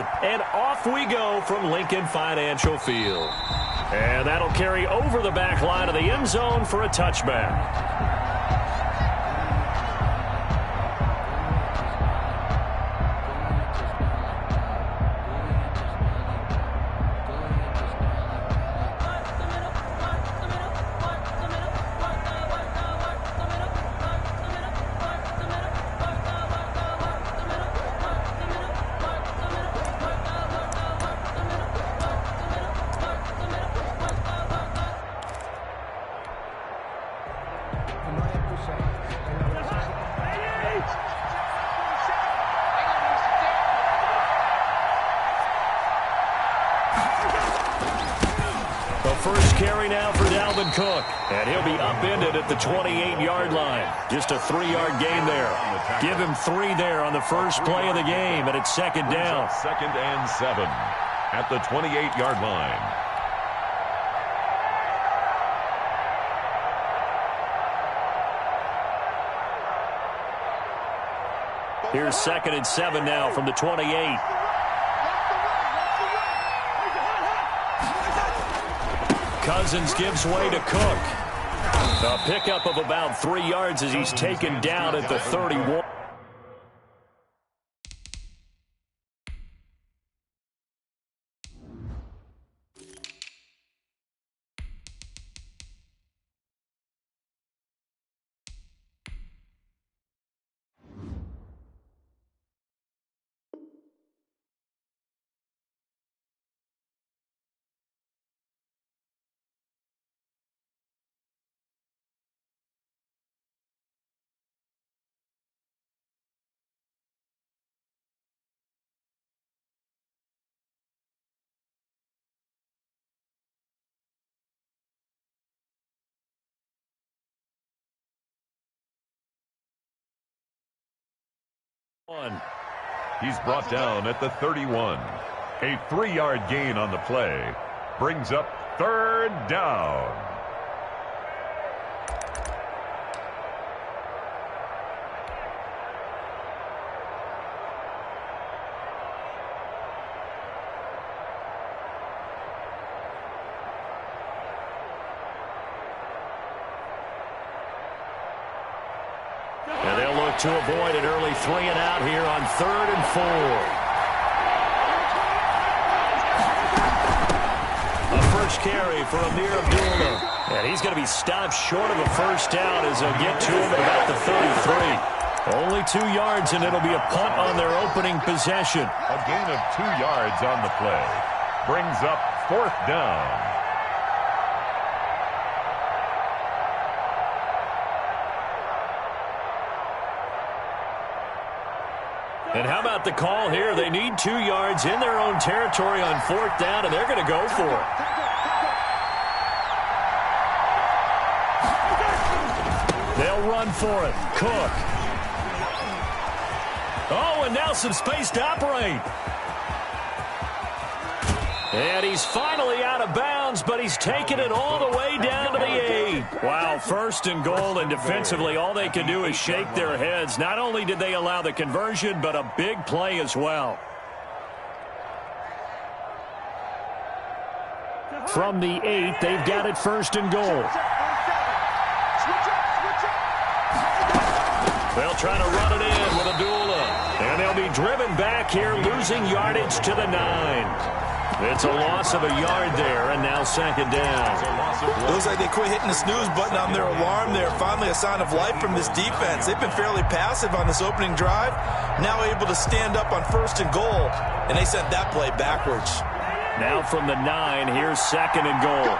it. And off we go from Lincoln Financial Field. And that'll carry over the back line of the end zone for a touchback. First carry now for Dalvin Cook. And he'll be upended at the 28-yard line. Just a 3-yard gain there. Give him 3 there on the first play of the game, and it's second down. Second and 7 at the 28-yard line. Here's second and 7 now from the 28. Cousins gives way to Cook. A pickup of about 3 yards as he's taken down at the 31. He's brought down at the 31. A 3-yard gain on the play brings up third down. To avoid an early 3 and out here on 3rd and 4. A first carry for Amir Abdullah. And he's going to be stopped short of a first down as they'll get to him at about the 33. Only 2 yards, and it'll be a punt on their opening possession. A gain of 2 yards on the play brings up 4th down. And how about the call here? They need 2 yards in their own territory on 4th down, and they're going to go for it. They'll run for it. Cook. Oh, and now some space to operate. And he's finally out of bounds, but he's taken it all the way down to the 8. Wow, 1st and goal, and defensively all they can do is shake their heads. Not only did they allow the conversion, but a big play as well. From the 8, they've got it 1st and goal. They'll try to run it in with Abdullah. And they'll be driven back here, losing yardage to the 9. It's a loss of a yard there, and now second down. Looks like they quit hitting the snooze button on their alarm there. Finally a sign of life from this defense. They've been fairly passive on this opening drive. Now able to stand up on 1st and goal, and they sent that play backwards. Now from the 9, here's 2nd and goal.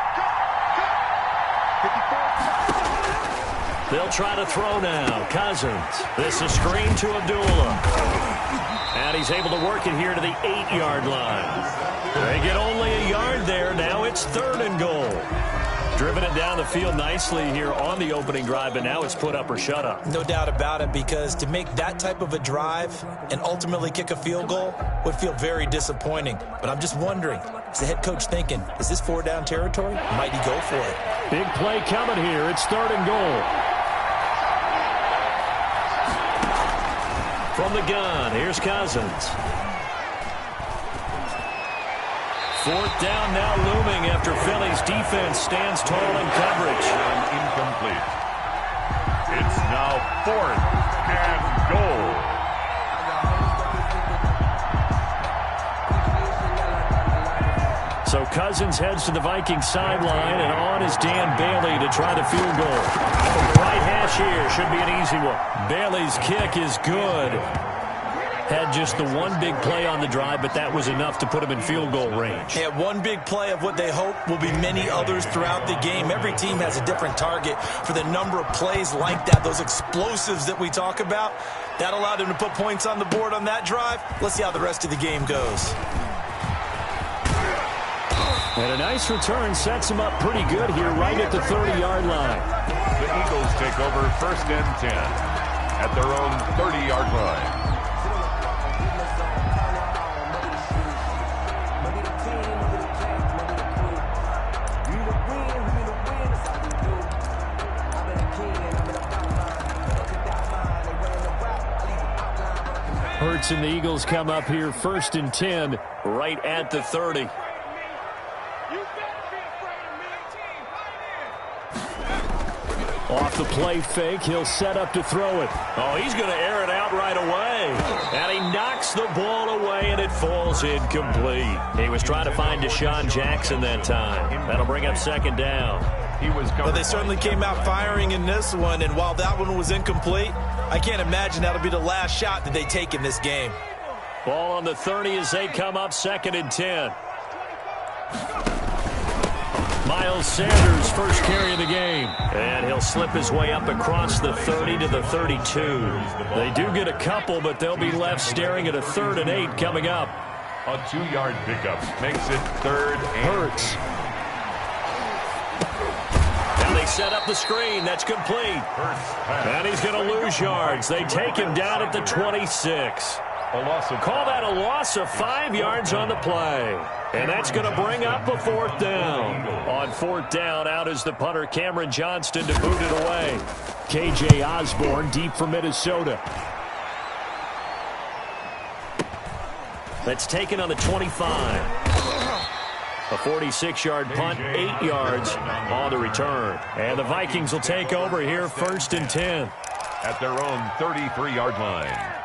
They'll try to throw now. Cousins. This is screen to Abdullah. And he's able to work it here to the 8-yard line. They get only a yard there. Now it's 3rd and goal. Driven it down the field nicely here on the opening drive, and now it's put up or shut up. No doubt about it, because to make that type of a drive and ultimately kick a field goal would feel very disappointing. But I'm just wondering, is the head coach thinking, is this 4-down territory? Might he go for it? Big play coming here. It's 3rd and goal. From the gun, here's Cousins. Fourth down now looming after Philly's defense stands tall in coverage. And incomplete. It's now 4th and goal. So Cousins heads to the Vikings sideline, and on is Dan Bailey to try the field goal. From the right hash here, should be an easy one. Bailey's kick is good. Had just the one big play on the drive, but that was enough to put him in field goal range. Yeah, one big play of what they hope will be many others throughout the game. Every team has a different target for the number of plays like that, those explosives that we talk about. That allowed him to put points on the board on that drive. Let's see how the rest of the game goes. And a nice return sets him up pretty good here right at the 30-yard line. The Eagles take over 1st and 10 at their own 30-yard line. Hurts and the Eagles come up here 1st and 10 right at the 30. Off the play fake, he'll set up to throw it. Oh, he's going to air it out right away. And he knocks the ball away, and it falls incomplete. He was trying to find Deshaun Jackson that time. That'll bring up 2nd down. But they certainly came out firing in this one, and while that one was incomplete, I can't imagine that'll be the last shot that they take in this game. Ball on the 30 as they come up 2nd and 10. Miles Sanders first carry of the game. And he'll slip his way up across the 30 to the 32. They do get a couple, but they'll be left staring at a 3rd and 8 coming up. A 2-yard pickup makes it 3rd and Hurts. Now they set up the screen. That's complete. And he's going to lose yards. They take him down at the 26. Call that a loss of 5 yards on the play. And that's going to bring up a 4th down. On 4th down, out is the punter, Cameron Johnston, to boot it away. K.J. Osborne deep for Minnesota. That's taken on the 25. A 46-yard punt, 8 yards on the return. And the Vikings will take over here 1st and 10. At their own 33-yard line.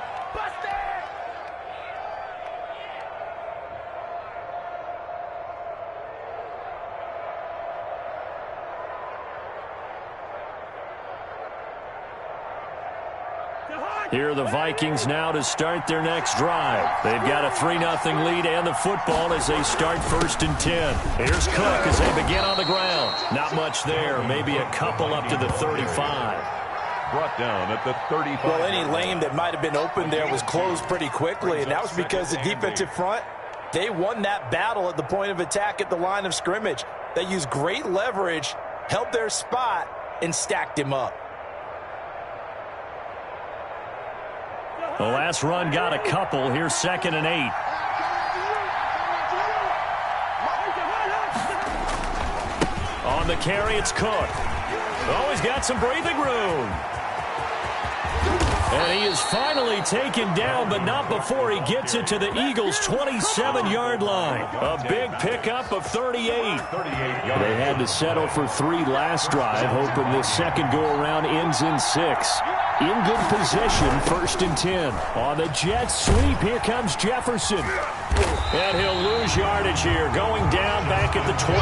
Here are the Vikings now to start their next drive. They've got a 3-0 lead and the football as they start 1st and 10. Here's Cook as they begin on the ground. Not much there, maybe a couple up to the 35. Brought down at the 35. Well, any lane that might have been open there was closed pretty quickly, and that was because the defensive front, they won that battle at the point of attack at the line of scrimmage. They used great leverage, held their spot, and stacked him up. The last run got a couple. Here's 2nd and 8. On the carry, it's Cook. Oh, he's got some breathing room. And he is finally taken down, but not before he gets it to the Eagles' 27-yard line. A big pickup of 38. They had to settle for 3 last drive, hoping this second go-around ends in 6. In good position, 1st and 10. On the jet sweep, here comes Jefferson. And he'll lose yardage here, going down back at the 28.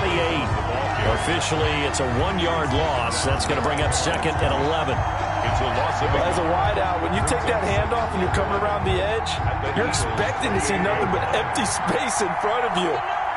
Officially, it's a 1-yard loss. That's going to bring up 2nd and 11. It's a loss of As a wideout, when you take that handoff and you're coming around the edge, you're expecting to see nothing but empty space in front of you.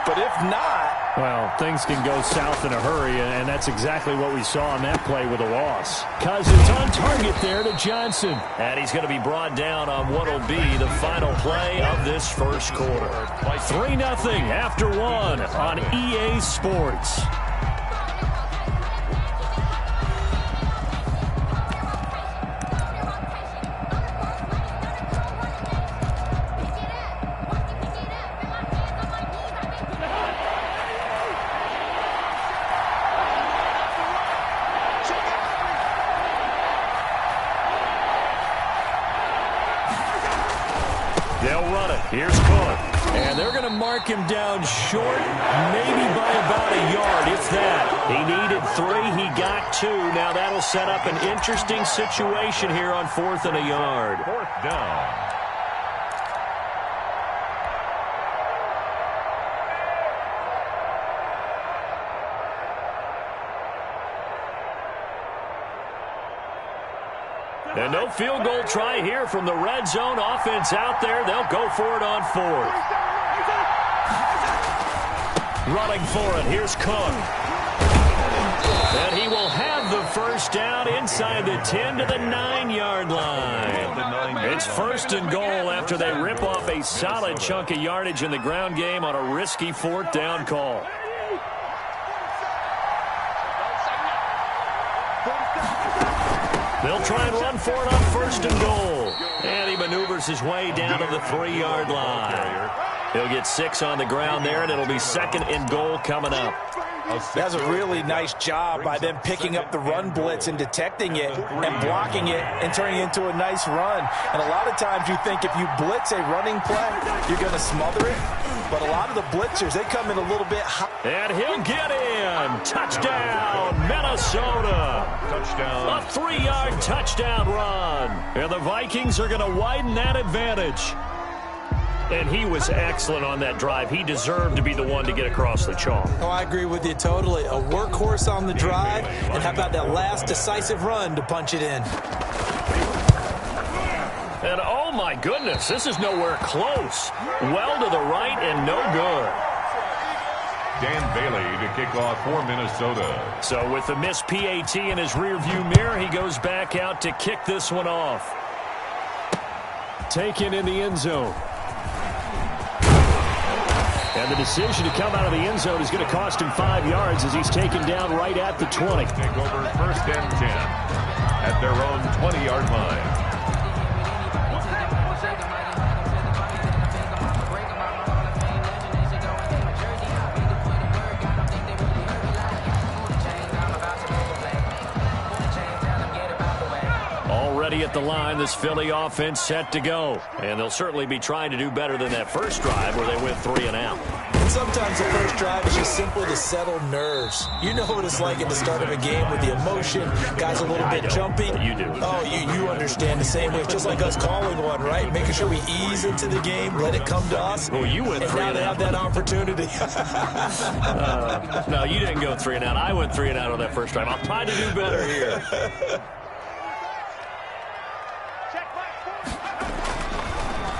But if not... Well, things can go south in a hurry, and that's exactly what we saw on that play with a loss. Cousins on target there to Johnson. And he's going to be brought down on what will be the final play of this first quarter. 3-0 after 1 on EA Sports. They'll run it. Here's Cook. And they're They're going to mark him down short, maybe by about a yard, if that. He needed 3. He got 2. Now that'll set up an interesting situation here on 4th and a yard. 4th down. And no field goal try here from the red zone. Offense out there. They'll go for it on 4th. Running for it. Here's Cook. And he will have the first down inside the 10 to the 9-yard line. It's 1st and goal after they rip off a solid chunk of yardage in the ground game on a risky 4th down call. They'll try and run for it on 1st and goal. And he maneuvers his way down to the 3-yard line. He'll get 6 on the ground there, and it'll be 2nd and goal coming up. That's a really nice job by them picking up the run blitz and detecting it and blocking it and turning it into a nice run. And a lot of times you think if you blitz a running play, you're going to smother it. But a lot of the blitzers, they come in a little bit high. And he'll get in. Touchdown, Minnesota. Touchdown. A 3-yard touchdown run. And the Vikings are going to widen that advantage. And he was excellent on that drive. He deserved to be the one to get across the chalk. Oh, I agree with you totally. A workhorse on the drive, and how about that last decisive run to punch it in? And oh my goodness, this is nowhere close. Well to the right and no good. Dan Bailey to kick off for Minnesota. So with the missed PAT in his rearview mirror, he goes back out to kick this one off. Taken in the end zone. And the decision to come out of the end zone is going to cost him 5 yards as he's taken down right at the 20. Take over 1st and 10 at their own 20-yard line. Already at the line, this Philly offense set to go. And they'll certainly be trying to do better than that first drive where they went 3 and out. And sometimes the first drive is just simple to settle nerves. You know what it's like at the start of a game with the emotion, guys a little bit jumpy. You do. Oh, you understand the same way. It's just like us calling one, right? Making sure we ease into the game, let it come to us. Well, you went 3 and now and they out. have that opportunity. No, you didn't go 3 and out. I went 3 and out on that first drive. I'll try to do better here.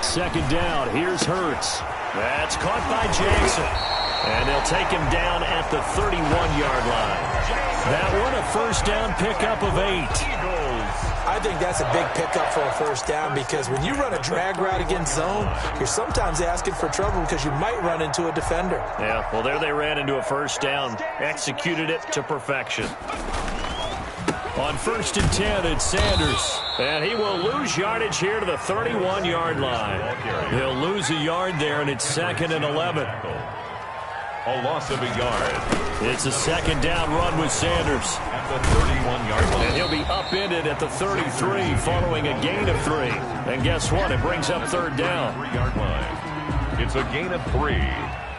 Second down. Here's Hurts. That's caught by Jackson. And they'll take him down at the 31-yard line. That one a first down pickup of 8. I think that's a big pickup for a first down because when you run a drag route against zone, you're sometimes asking for trouble because you might run into a defender. Yeah, well, there they ran into a first down. Executed it to perfection. On 1st and 10, it's Sanders. And he will lose yardage here to the 31-yard line. He'll lose a yard there, and it's 2nd and 11. A loss of a yard. It's a 2nd down run with Sanders. At the 31-yard line. And he'll be upended at the 33 following a gain of 3. And guess what? It brings up 3rd down. 3-yard line. It's a gain of 3.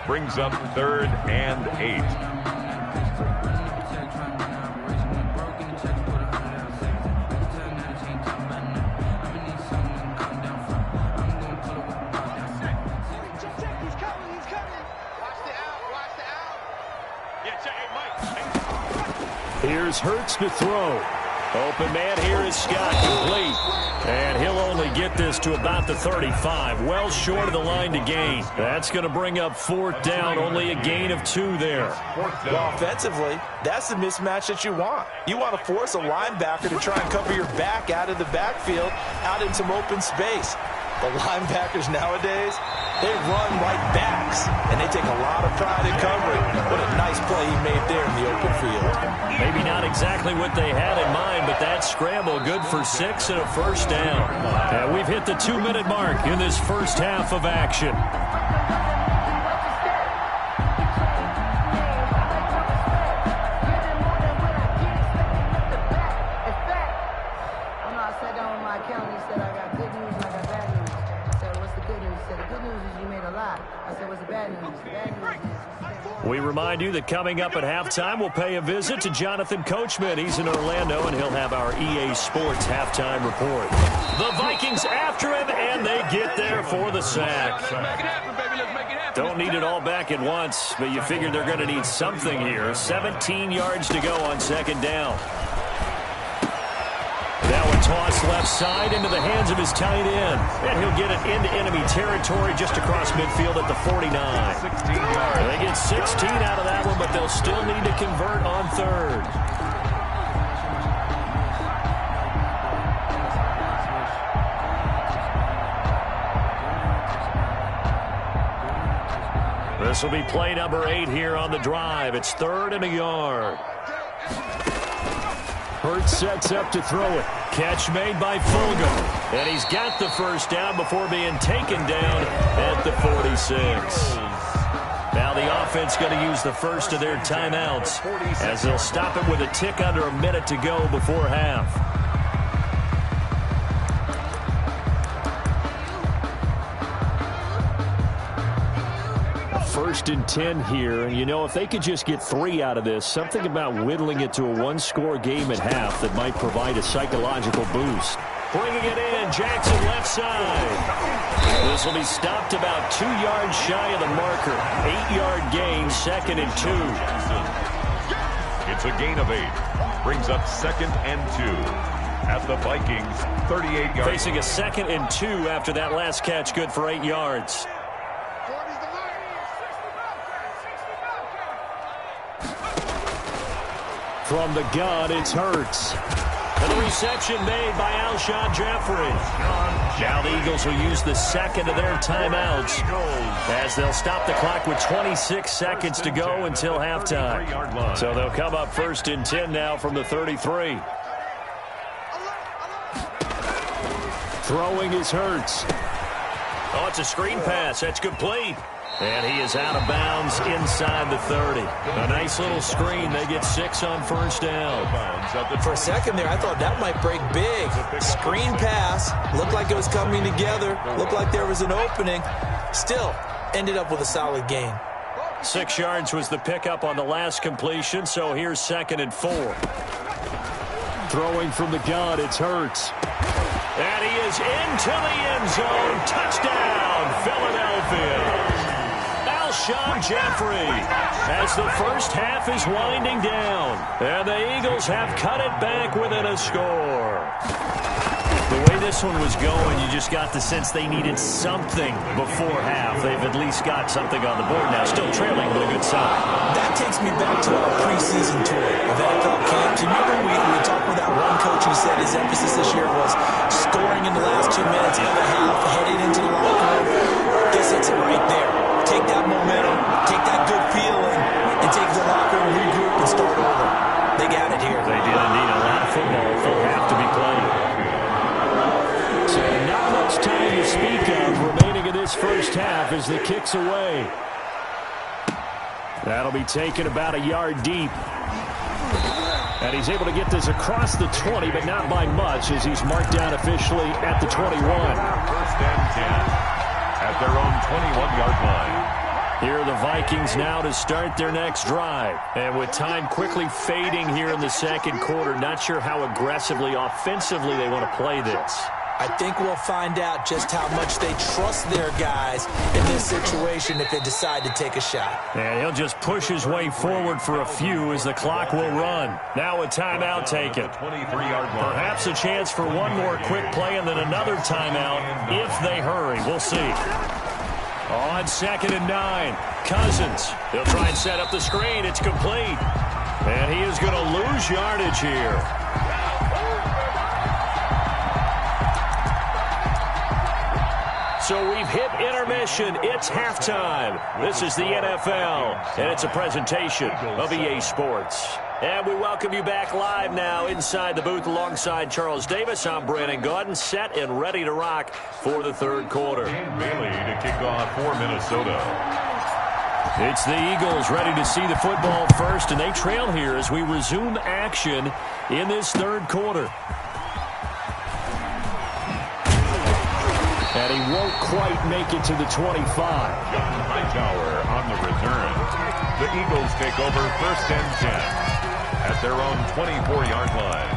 Brings up 3rd and 8. Here's Hurts to throw. Open man here is Scott, complete. And he'll only get this to about the 35, well short of the line to gain. That's going to bring up 4th down, only a gain of 2 there. Well, offensively, that's the mismatch that you want. You want to force a linebacker to try and cover your back out of the backfield, out in some open space. The linebackers nowadays, they run like backs, and they take a lot of pride in covering. What a nice play he made there in the open field. Maybe not exactly what they had in mind, but that scramble good for 6 and a first down. And we've hit the 2-minute mark in this first half of action. I said, what's the good news? He said, the good news is you made a lot. I said, what's the We remind you that coming up at halftime, we'll pay a visit to Jonathan Coachman. He's in Orlando, and he'll have our EA Sports halftime report. The Vikings after him, and they get there for the sack. Don't need it all back at once, but you figure they're going to need something here. 17 yards to go on second down. Now a toss left side into the hands of his tight end. And he'll get it into enemy territory just across midfield at the 49. They get 16 out of that one, but they'll still need to convert on third. This will be play number 8 here on the drive. It's 3rd and a yard. Hurts sets up to throw it. Catch made by Fulgham. And he's got the first down before being taken down at the 46. Now the offense going to use the first of their timeouts as they'll stop it with a tick under a minute to go before half. 1st and 10 here, and you know, if they could just get 3 out of this, something about whittling it to a one-score game at half that might provide a psychological boost. Bringing it in, Jackson left side. This will be stopped about 2 yards shy of the marker. 8-yard gain, 2nd and 2. It's a gain of 8. Brings up 2nd and 2 at the Vikings 38-yard. Facing a 2nd and 2 after that last catch, good for 8 yards. From the gun, it's Hurts. And the reception made by Alshon Jeffrey. Now the Eagles will use the second of their timeouts as they'll stop the clock with 26 seconds to go until halftime. So they'll come up 1st and 10 now from the 33. Throwing is Hurts. Oh, it's a screen pass. That's complete. And he is out of bounds inside the 30. A nice little screen. They get 6 on first down. For a second there, I thought that might break big. Screen pass. Looked like it was coming together. Looked like there was an opening. Still, ended up with a solid gain. 6 yards was the pickup on the last completion, so here's 2nd and 4. Throwing from the gun, it's Hurts. And he is into the end zone. Touchdown, Philadelphia. Alshon Jeffrey as the first half is winding down. And the Eagles have cut it back within a score. The way this one was going, you just got the sense they needed something before half. They've at least got something on the board now. Still trailing, but a good sign. That takes me back to our preseason tour of NFL camps. You remember we talked with that one coach who said his emphasis this year was scoring in the last 2 minutes of the half, heading into the locker room. Guess it's right there. Take that momentum, take that good feeling, and take the locker room, regroup, and start over. They got it here. They did indeed. A lot of football will have to be played. So not much time to speak of remaining in this first half as the kick's away. That'll be taken about a yard deep. And he's able to get this across the 20, but not by much as he's marked down officially at the 21. 1st and 10 at their own 21-yard line. Here are the Vikings now to start their next drive. And with time quickly fading here in the second quarter, not sure how aggressively, offensively they want to play this. I think we'll find out just how much they trust their guys in this situation if they decide to take a shot. And he'll just push his way forward for a few as the clock will run. Now a timeout taken. 23-yard line. Perhaps a chance for one more quick play and then another timeout if they hurry. We'll see. On 2nd and 9, Cousins. He'll try and set up the screen. It's complete. And he is going to lose yardage here. So we've hit intermission. It's halftime. This is the NFL, and it's a presentation of EA Sports. And we welcome you back live now inside the booth alongside Charles Davis. I'm Brandon Gaudin, set and ready to rock for the third quarter. And Bailey to kick off for Minnesota. It's the Eagles ready to see the football first, and they trail here as we resume action in this third quarter. And he won't quite make it to the 25. John Hightower on the return. The Eagles take over 1st and 10 at their own 24-yard line.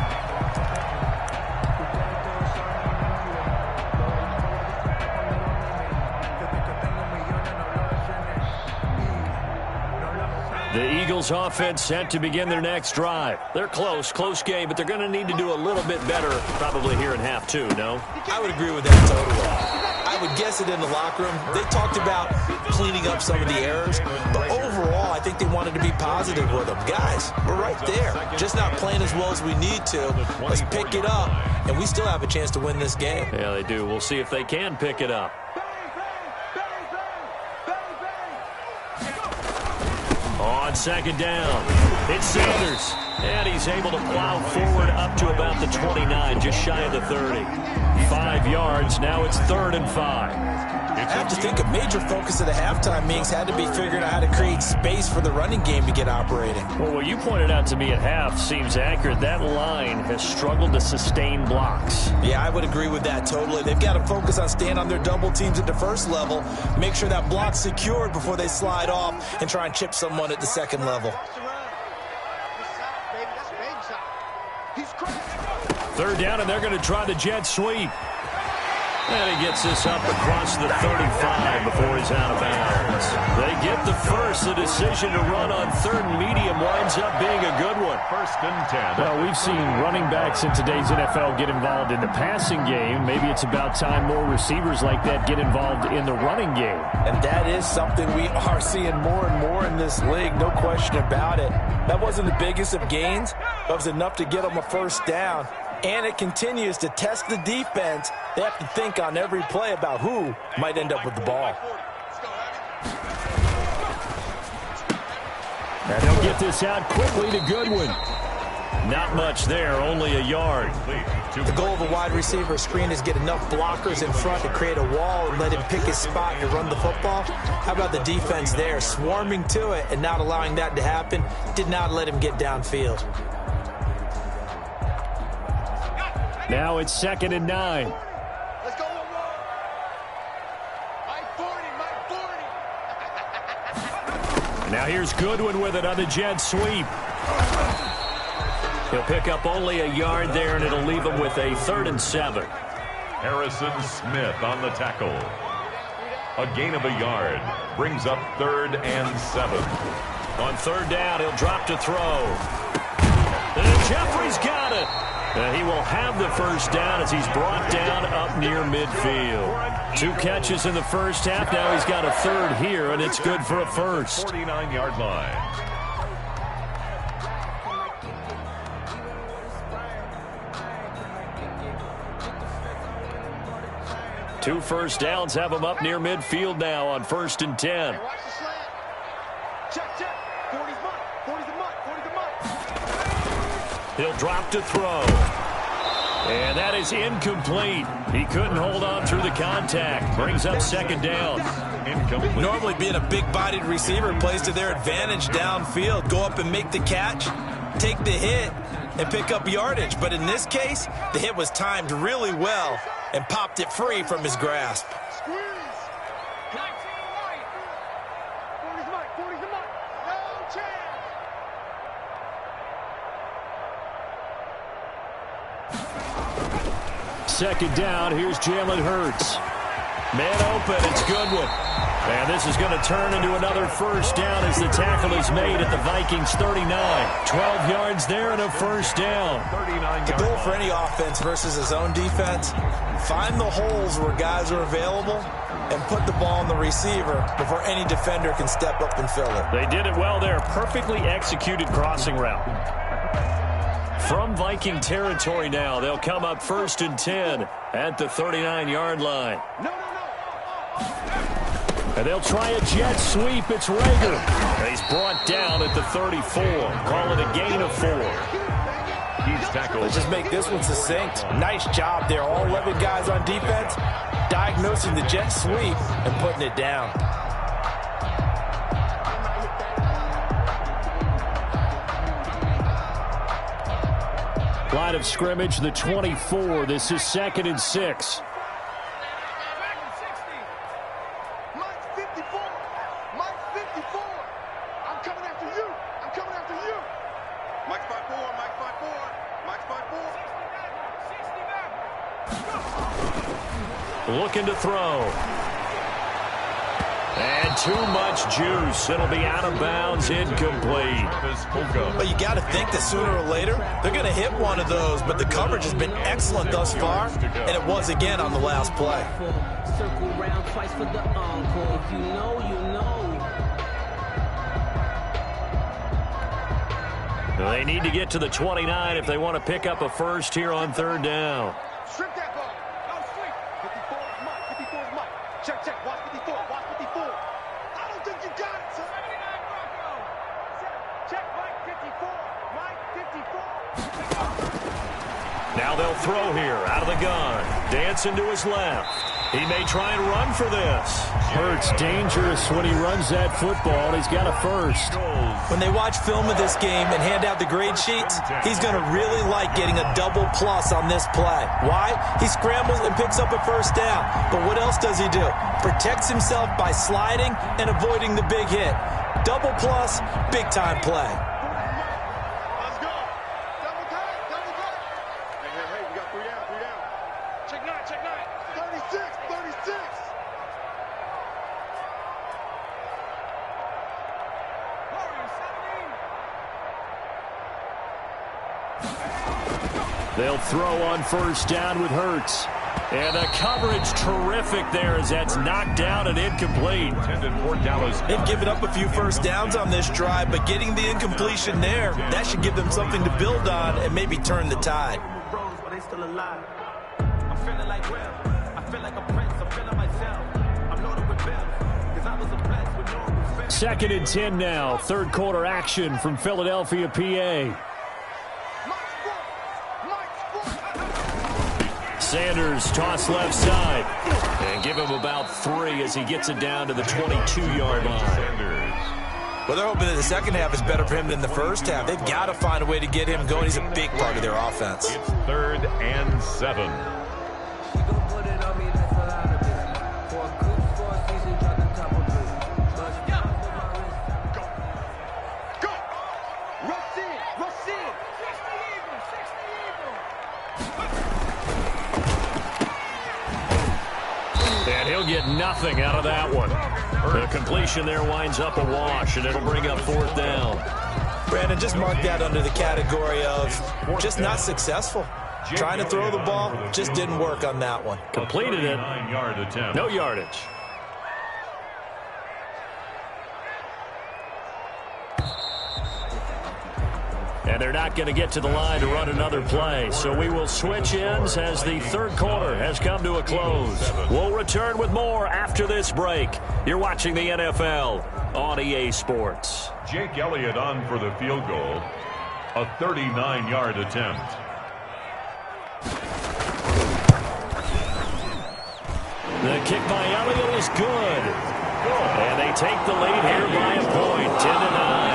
The Eagles offense set to begin their next drive. They're close game, but they're going to need to do a little bit better probably here in half two, no? I would agree with that totally. I would guess it in the locker room. They talked about cleaning up some of the errors, but overall, I think they wanted to be positive with them. Guys, we're right there. Just not playing as well as we need to. Let's pick it up, and we still have a chance to win this game. Yeah, they do. We'll see if they can pick it up. On 2nd down, it's Sanders, and he's able to plow forward up to about the 29, just shy of the 30. 5 yards, now it's 3rd and 5. I have to think a major focus of the halftime meetings had to be figuring out how to create space for the running game to get operating. Well, what you pointed out to me at half seems accurate. That line has struggled to sustain blocks. Yeah, I would agree with that totally. They've got to focus on staying on their double teams at the first level, make sure that block's secured before they slide off and try and chip someone at the second level. 3rd down, and they're going to try the jet sweep. And he gets this up across the 35 before he's out of bounds. They get the first. The decision to run on 3rd and medium winds up being a good one. 1st and 10. Well, we've seen running backs in today's NFL get involved in the passing game. Maybe it's about time more receivers like that get involved in the running game. And that is something we are seeing more and more in this league, no question about it. That wasn't the biggest of gains, but it was enough to get them a 1st down. And it continues to test the defense. They have to think on every play about who might end up with the ball. And they'll get this out quickly to Goodwin. Not much there, only a yard. The goal of a wide receiver screen is get enough blockers in front to create a wall and let him pick his spot to run the football. How about the defense there, swarming to it and not allowing that to happen? Did not let him get downfield. Now it's 2nd and 9. Let's go, my 40. Now here's Goodwin with it on the jet sweep. He'll pick up only a yard there, and it'll leave him with a 3rd and 7. Harrison Smith on the tackle. A gain of a yard brings up 3rd and 7. On 3rd down, he'll drop to throw. And Jeffrey's got it. He will have the 1st down as he's brought down up near midfield. 2 catches in the 1st half. Now he's got a 3rd here, and it's good for a 1st. 49-yard line. Two 1st downs have him up near midfield now on 1st and 10. Watch the slant. Check. 40's mine. 40's a mutt. 40's a mutt. He'll drop to throw. And that is incomplete. He couldn't hold on through the contact. Brings up 2nd down. Incomplete. Normally being a big-bodied receiver plays to their advantage downfield. Go up and make the catch, take the hit, and pick up yardage. But in this case, the hit was timed really well and popped it free from his grasp. Squeeze. 19 right. 40's a mutt. 40's a mutt. No chance. Second down, here's Jalen Hurts. Man open, it's Goodwin. And this is going to turn into another 1st down as the tackle is made at the Vikings 39. 12 yards there and a 1st down. 39 The goal for any offense versus his own defense, find the holes where guys are available and put the ball on the receiver before any defender can step up and fill it. They did it well there. Perfectly executed crossing route. From Viking territory now, they'll come up 1st and 10 at the 39-yard line. And they'll try a jet sweep. It's Rager. And he's brought down at the 34. Call it a gain of 4. He's tackled. Let's just make this one succinct. Nice job there. All 11 guys on defense diagnosing the jet sweep and putting it down. Line of scrimmage, the 24. This is 2nd and 6. looking to throw. And too much juice. It'll be out of bounds, incomplete. But you got to think that sooner or later, they're going to hit one of those. But the coverage has been excellent thus far, and it was again on the last play. Circle round twice for the encore. If you know, you know. They need to get to the 29 if they want to pick up a first here on third down. Strip that ball. Out sweep. 54 is Mike. 54 is Mike. Check, check. Watch 54. Watch 54. I don't think you got it, sir. 79 Bronco. Check Mike 54. Mike 54. Now they'll throw here out of the gun. Dancing to his left. He may try and run for this. Hurts dangerous when he runs that football. He's got a first. When they watch film of this game and hand out the grade sheets, he's going to really like getting a double plus on this play. Why? He scrambles and picks up a first down. But what else does he do? Protects himself by sliding and avoiding the big hit. Double plus, big time play. Let's go. Double time. Double time. Hey, we got 3 down. 3 down. Check 9. Check 9. 36. 36. They'll throw on first down with Hurts. And the coverage terrific there as that's knocked down and incomplete. They've given up a few first downs on this drive, but getting the incompletion there, that should give them something to build on and maybe turn the tide. I'm feeling like Will. I feel like a prince. I'm feeling myself. I'm loaded with bills. Because I was a blessed with no respect. 2nd and 10 now. Third quarter action from Philadelphia, PA. Sanders toss left side. And give him about 3 as he gets it down to the 22-yard line. Well, they're hoping that the second half is better for him than the first half. They've got to find a way to get him going. He's a big part of their offense. It's 3rd and 7. She gon' put it on me, that's a lot of it. For a good sport season, drop the top of it. But go. Go. Rush in. Rush in. 60 Eagle. 60 Eagle. And he'll get nothing out of that one. The completion there winds up a wash, and it'll bring up 4th down. Brandon, just mark that under the category of just not successful. Trying to throw the ball, just didn't work on that one. Completed it. 9-yard attempt. No yardage. And they're not going to get to the line to run another play. So we will switch ends as the third quarter has come to a close. We'll return with more after this break. You're watching the NFL on EA Sports. Jake Elliott on for the field goal. A 39-yard attempt. The kick by Elliott is good. And they take the lead here by a point, 10-9.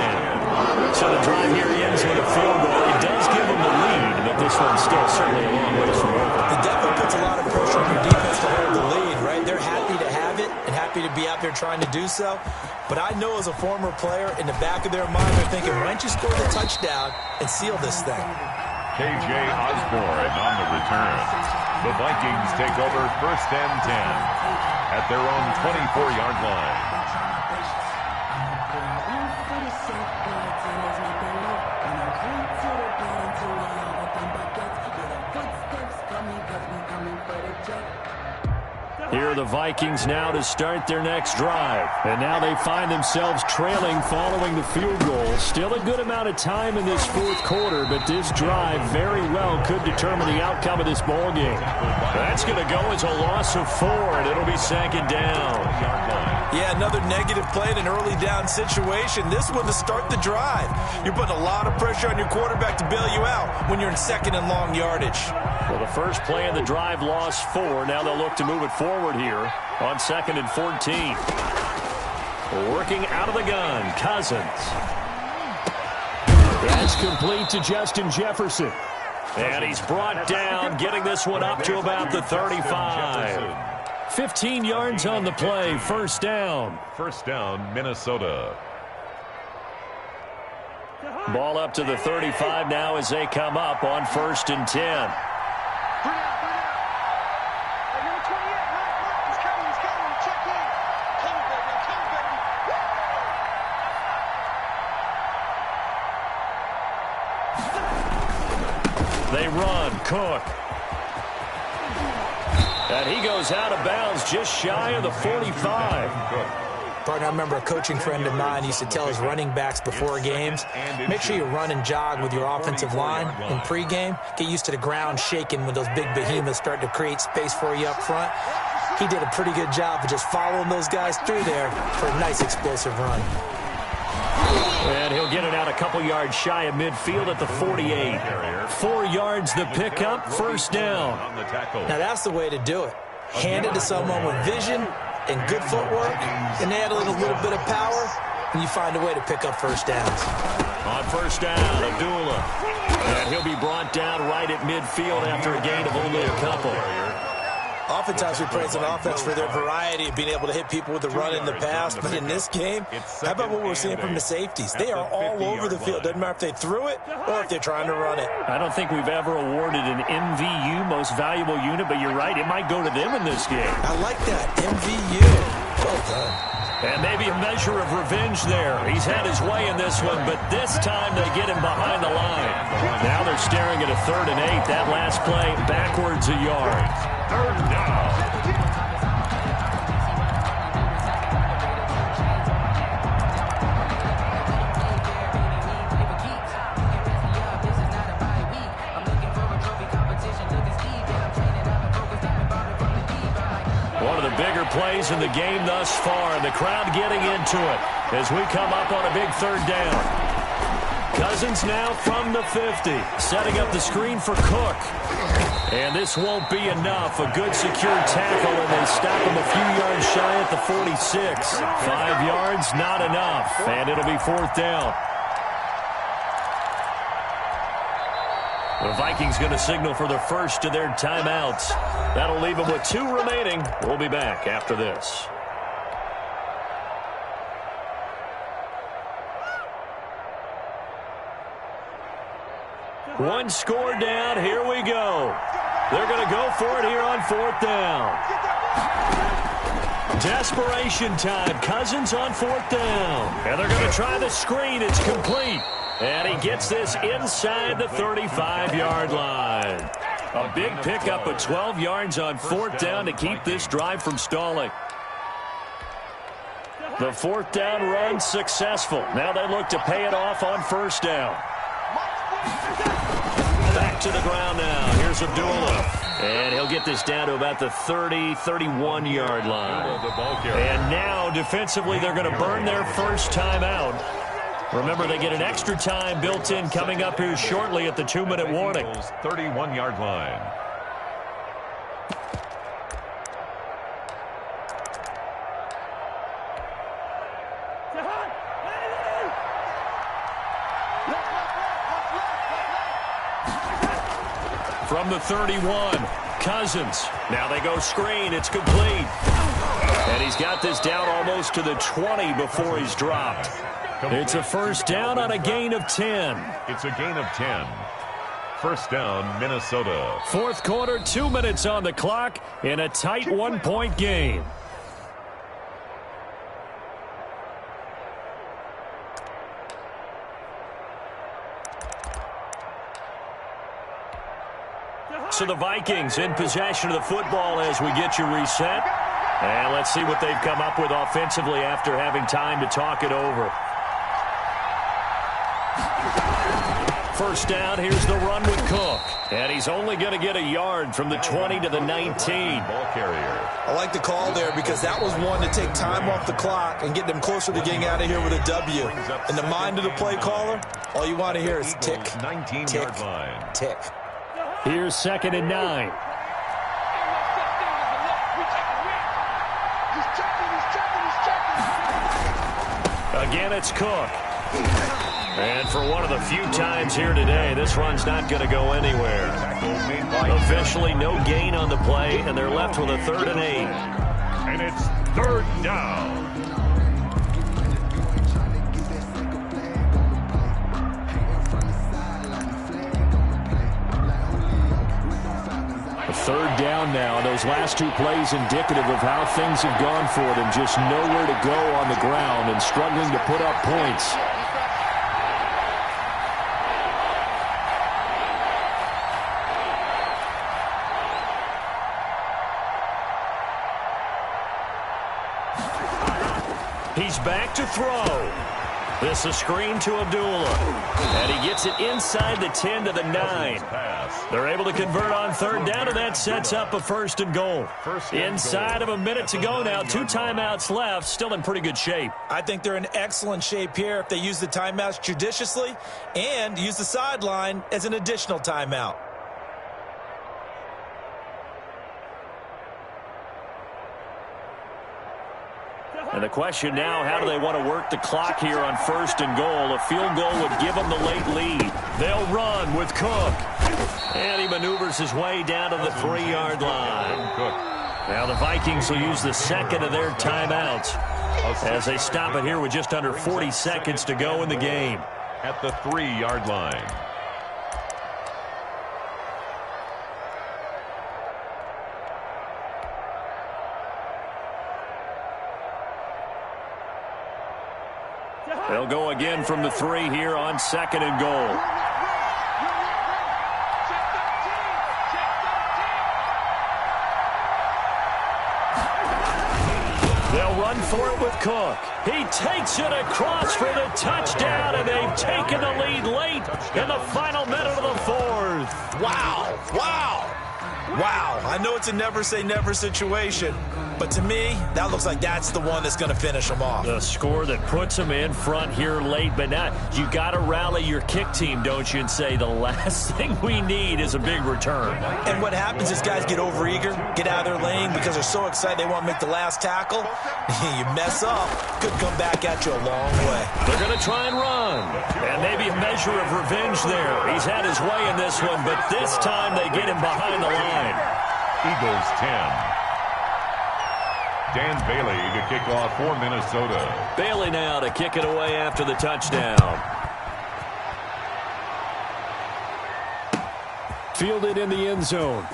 So the drive here ends with a field goal. It does give them the lead, but this one's still certainly a long ways from over. It definitely puts a lot of pressure on your defense to hold the lead, right? They're happy to have it and happy to be out there trying to do so. But I know as a former player, in the back of their mind, they're thinking, why don't you score the touchdown and seal this thing? K.J. Osborne on the return. The Vikings take over 1st and 10 at their own 24-yard line. Here are the Vikings now to start their next drive. And now they find themselves trailing following the field goal. Still a good amount of time in this fourth quarter, but this drive very well could determine the outcome of this ball game. That's going to go as a loss of 4, and it'll be 2nd down. Yeah, another negative play in an early down situation. This one to start the drive. You're putting a lot of pressure on your quarterback to bail you out when you're in 2nd and long yardage. Well, the first play of the drive lost 4. Now they'll look to move it forward here on 2nd and 14. Working out of the gun, Cousins. That's complete to Justin Jefferson. And he's brought down, getting this one up to about the 35. 15 yards on the play, 1st down. 1st down, Minnesota. Ball up to the 35 now as they come up on 1st and 10. They run. Cook. And he goes out of bounds just shy of the 45. Partner, I remember a coaching friend of mine used to tell his running backs before games, make sure you run and jog with your offensive line in pregame. Get used to the ground shaking when those big behemoths start to create space for you up front. He did a pretty good job of just following those guys through there for a nice explosive run. And he'll get it out a couple yards shy of midfield at the 48. 4 yards the pickup, first down. Now that's the way to do it. Hand it to someone with vision and good footwork, and add a little bit of power, and you find a way to pick up first downs. On first down, Abdullah. And he'll be brought down right at midfield after a gain of only a couple. Oftentimes we praise an offense for their variety of being able to hit people with the run in the pass, but in this game, how about what we're seeing from the safeties? They are all over the field. Doesn't matter if they threw it or if they're trying to run it. I don't think we've ever awarded an MVU, most valuable unit, but you're right, it might go to them in this game. I like that, MVU. Well done. And maybe a measure of revenge there. He's had his way in this one, but this time they get him behind the line. Now they're staring at a 3rd and 8. That last play, backwards a yard. 3rd down. One of the bigger plays in the game thus far, and the crowd getting into it as we come up on a big 3rd down. Cousins now from the 50, setting up the screen for Cook. And this won't be enough. A good secure tackle, and they stop him a few yards shy at the 46. 5 yards, not enough, and it'll be 4th down. The Vikings going to signal for the first of their timeouts. That'll leave them with 2 remaining. We'll be back after this. One score down. Here we go. They're going to go for it here on 4th down. Desperation time. Cousins on 4th down. And they're going to try the screen. It's complete. And he gets this inside the 35-yard line. A big pickup of 12 yards on 4th down to keep this drive from stalling. The 4th down run successful. Now they look to pay it off on 1st down. Back to the ground now. Here's Abdullah. And he'll get this down to about the 30, 31-yard line. And now, defensively, they're going to burn their first timeout. Remember, they get an extra time built in coming up here shortly at the 2-minute warning. 31-yard line. From the 31, Cousins. Now they go screen. It's complete. And he's got this down almost to the 20 before he's dropped. It's a first down on a gain of 10. It's a gain of 10. First down, Minnesota. 4th quarter, 2 minutes on the clock in a tight 1-point game. So the Vikings in possession of the football as we get you reset. And let's see what they've come up with offensively after having time to talk it over. First down, here's the run with Cook. And he's only going to get a yard from the 20 to the 19. Ball carrier. I like the call there because that was one to take time off the clock and get them closer to getting out of here with a W. In the mind of the play caller, all you want to hear is tick, tick, tick. Here's 2nd and 9. Again, it's Cook. And for one of the few times here today, this run's not going to go anywhere. Officially, no gain on the play, and they're left with a 3rd and 8. And it's 3rd down. Third down now. Those last 2 plays indicative of how things have gone for them. Just nowhere to go on the ground and struggling to put up points. He's back to throw. This is screen to Abdullah. And he gets it inside the 10 to the 9. They're able to convert on third down, and that sets up a 1st and goal. Inside of a minute to go now. 2 timeouts left. Still in pretty good shape. I think they're in excellent shape here if they use the timeouts judiciously and use the sideline as an additional timeout. And the question now, how do they want to work the clock here on 1st and goal? A field goal would give them the late lead. They'll run with Cook. And he maneuvers his way down to the 3-yard line. Now the Vikings will use the second of their timeouts as they stop it here with just under 40 seconds to go in the game. At the 3-yard line. They'll go again from the 3 here on 2nd and goal. They'll run for it with Cook. He takes it across for the touchdown, and they've taken the lead late in the final minute of the 4th. Wow. Wow. Wow. I know it's a never-say-never situation, but to me, that looks like that's the one that's going to finish them off. The score that puts them in front here late, but now you got to rally your kick team, don't you, and say the last thing we need is a big return. And what happens is guys get overeager, get out of their lane because they're so excited they want to make the last tackle. You mess up, could come back at you a long way. They're going to try and run, and maybe a measure of revenge there. He's had his way in this one, but this time they get him behind the line. Eagles 10. Dan Bailey to kick off for Minnesota. Bailey now to kick it away after the touchdown. Fielded in the end zone.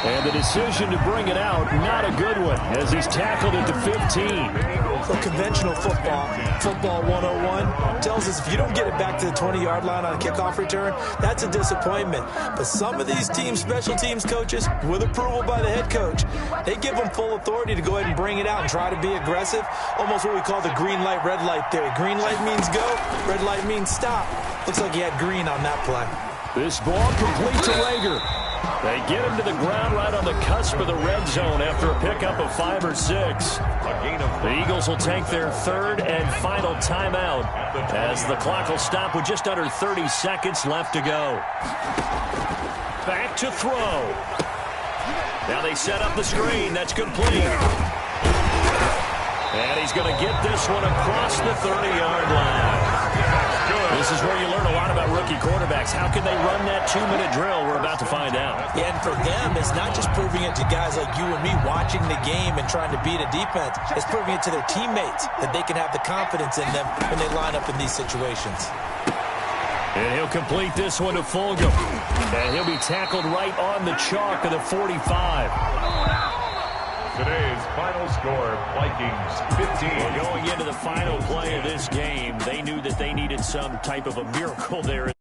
And the decision to bring it out, not a good one, as he's tackled at the 15. For conventional football 101 tells us if you don't get it back to the 20-yard line on a kickoff return, that's a disappointment. But some of these teams, special teams coaches, with approval by the head coach, they give them full authority to go ahead and bring it out and try to be aggressive. Almost what we call the green light, red light theory. Green light means go, red light means stop. Looks like he had green on that play. This ball complete to Rager. They get him to the ground right on the cusp of the red zone after a pickup of 5 or 6. The Eagles will take their 3rd and final timeout as the clock will stop with just under 30 seconds left to go. Back to throw. Now they set up the screen. That's complete. And he's going to get this one across the 30-yard line. This is where you learn a lot about rookie quarterbacks. How can they run that 2-minute drill? We're about to find out. And for them, it's not just proving it to guys like you and me watching the game and trying to beat a defense. It's proving it to their teammates that they can have the confidence in them when they line up in these situations. And he'll complete this one to Fulgham. And he'll be tackled right on the chalk of the 45. Today's final score, Vikings 15. Well, going into the final play of this game, they knew that they needed some type of a miracle there.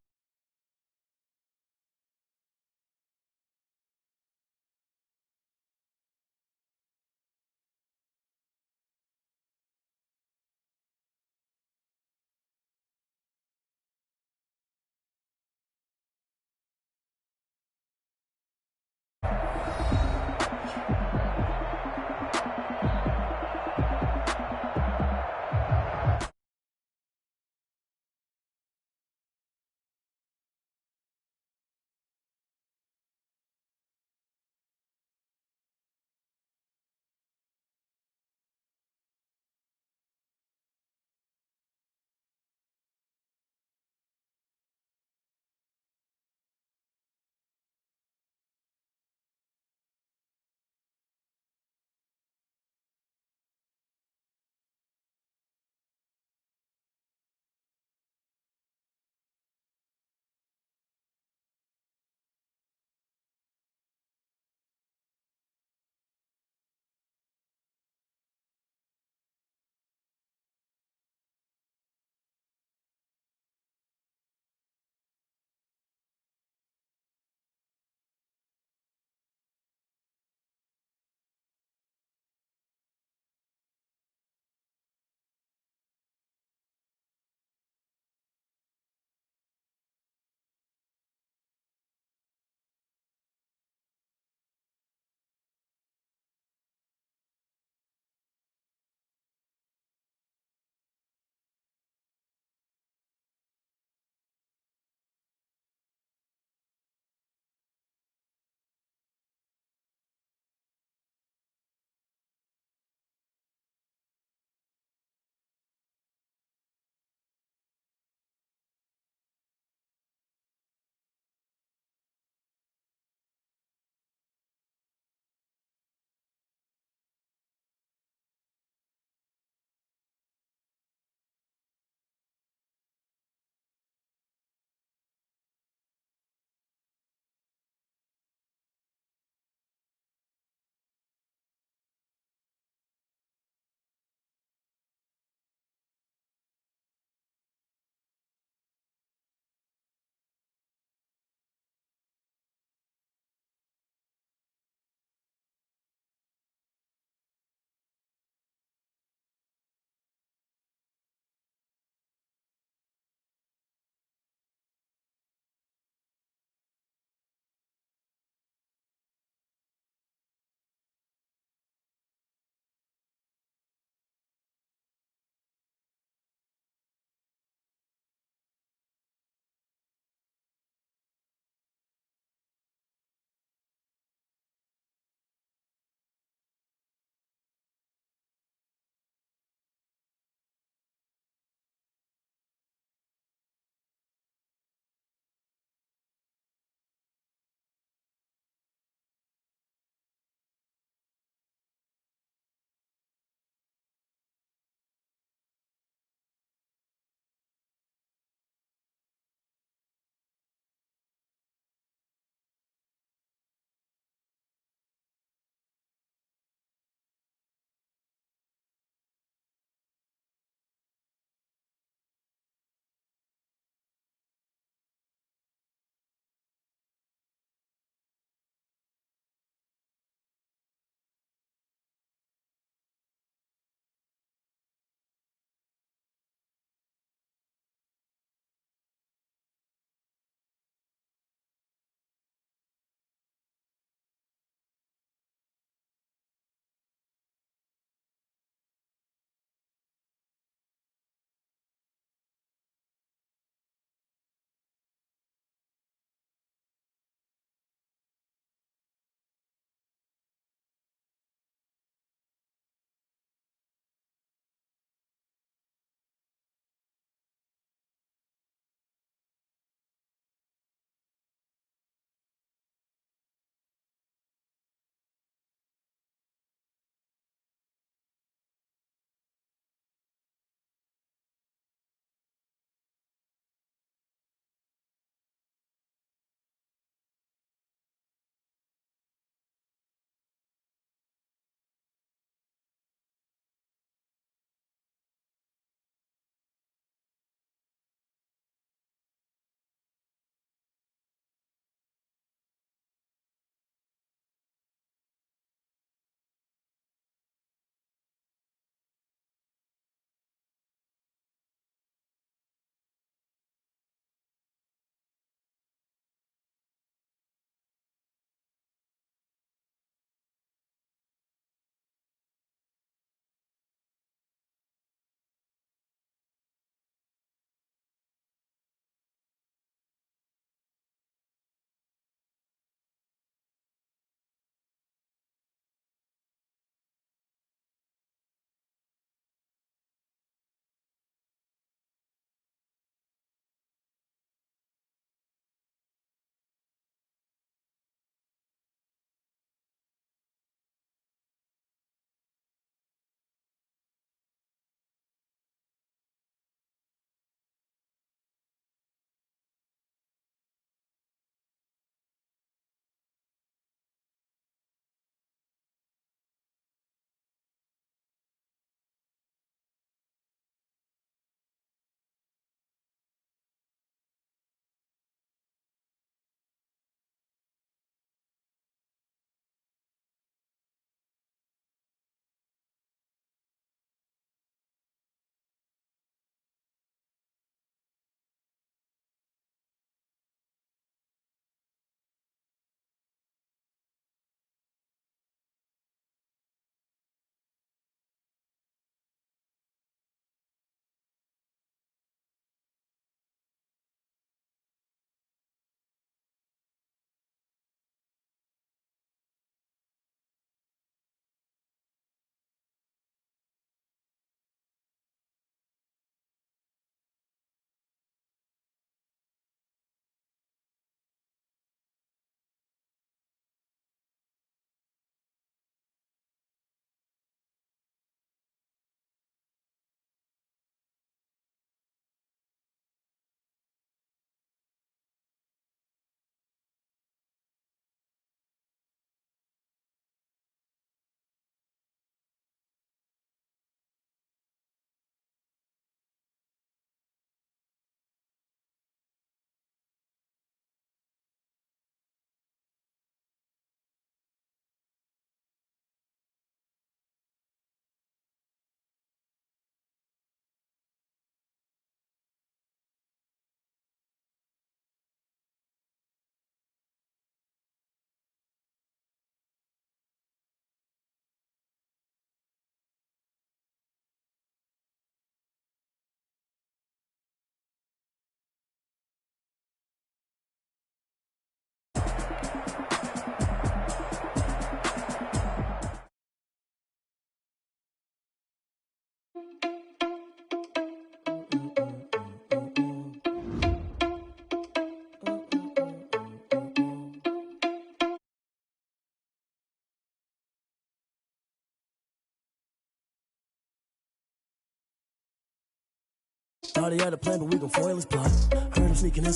Started out a plan, but we gon' foil his plot. Heard him sneaking in.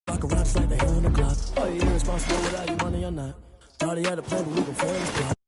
Rock around just like the hell in the clock. Are you irresponsible without your money or not? Started out a plan, but we gon' foil his plot.